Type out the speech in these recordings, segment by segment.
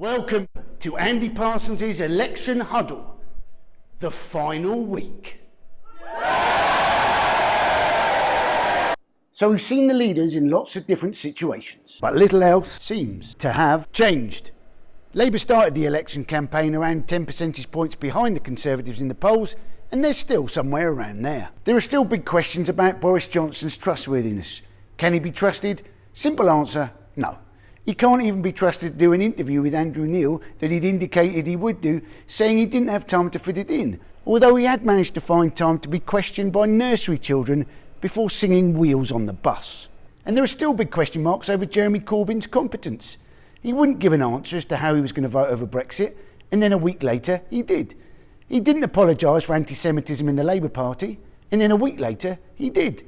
Welcome to Andy Parsons' election huddle, the final week. So we've seen the leaders in lots of different situations, but little else seems to have changed. Labour started the election campaign around 10 percentage points behind the Conservatives in the polls, and they're still somewhere around there. There are still big questions about Boris Johnson's trustworthiness. Can he be trusted? Simple answer, no. He can't even be trusted to do an interview with Andrew Neil that he'd indicated he would do, saying he didn't have time to fit it in, although he had managed to find time to be questioned by nursery children before singing Wheels on the Bus. And there are still big question marks over Jeremy Corbyn's competence. He wouldn't give an answer as to how he was going to vote over Brexit, and then a week later he did. He didn't apologise for anti-Semitism in the Labour Party, and then a week later he did.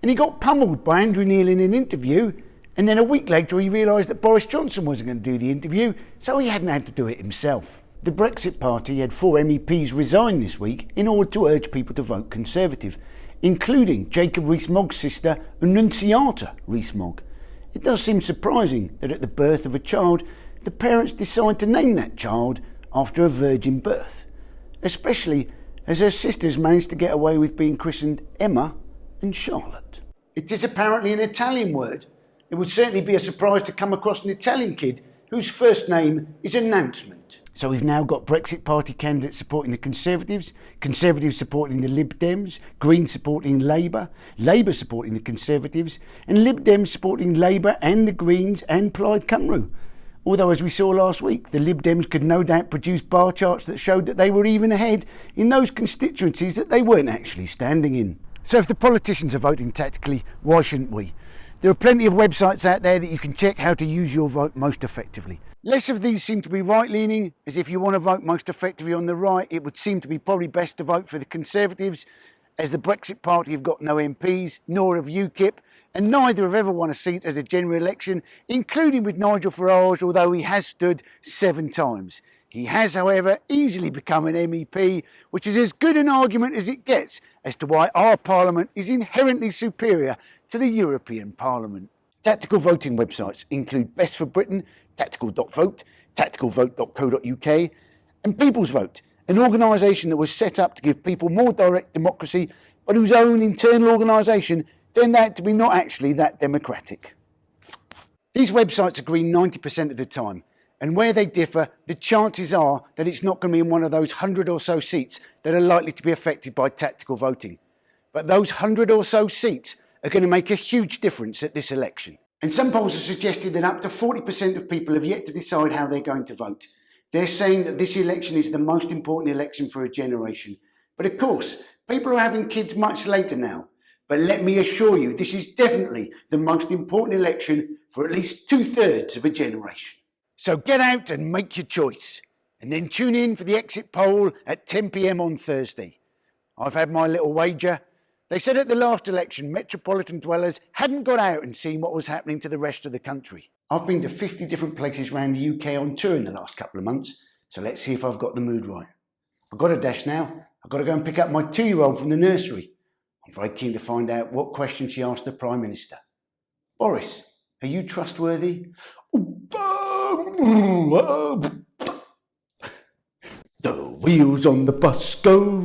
And he got pummelled by Andrew Neil in an interview, and then a week later he realised that Boris Johnson wasn't going to do the interview, so he hadn't had to do it himself. The Brexit Party had 4 MEPs resign this week in order to urge people to vote Conservative, including Jacob Rees-Mogg's sister, Annunziata Rees-Mogg. It does seem surprising that at the birth of a child, the parents decide to name that child after a virgin birth, especially as her sisters managed to get away with being christened Emma and Charlotte. It is apparently an Italian word. It would certainly be a surprise to come across an Italian kid whose first name is announcement. So we've now got Brexit Party candidates supporting the Conservatives, Conservatives supporting the Lib Dems, Greens supporting Labour, Labour supporting the Conservatives, and Lib Dems supporting Labour and the Greens and Plaid Cymru. Although, as we saw last week, the Lib Dems could no doubt produce bar charts that showed that they were even ahead in those constituencies that they weren't actually standing in. So if the politicians are voting tactically, why shouldn't we? There are plenty of websites out there that you can check how to use your vote most effectively. Less of these seem to be right-leaning, as if you want to vote most effectively on the right, it would seem to be probably best to vote for the Conservatives, as the Brexit Party have got no MPs, nor have UKIP, and neither have ever won a seat at a general election, including with Nigel Farage, although he has stood 7 times. He has, however, easily become an MEP, which is as good an argument as it gets as to why our Parliament is inherently superior to the European Parliament. Tactical voting websites include Best for Britain, Tactical.vote, tacticalvote.co.uk, and People's Vote, an organisation that was set up to give people more direct democracy, but whose own internal organisation turned out to be not actually that democratic. These websites agree 90% of the time, and where they differ, the chances are that it's not going to be in one of those 100 or so seats that are likely to be affected by tactical voting. But those 100 or so seats are going to make a huge difference at this election. And some polls have suggested that up to 40% of people have yet to decide how they're going to vote. They're saying that this election is the most important election for a generation. But of course, people are having kids much later now. But let me assure you, this is definitely the most important election for at least 2/3 of a generation. So get out and make your choice, and then tune in for the exit poll at 10 p.m. on Thursday. I've had my little wager. They said at the last election, metropolitan dwellers hadn't got out and seen what was happening to the rest of the country. I've been to 50 different places around the UK on tour in the last couple of months, so let's see if I've got the mood right. I've got a dash now. I've got to go and pick up my 2-year-old from the nursery. I'm very keen to find out what question she asked the Prime Minister. Boris, are you trustworthy? The wheels on the bus go round.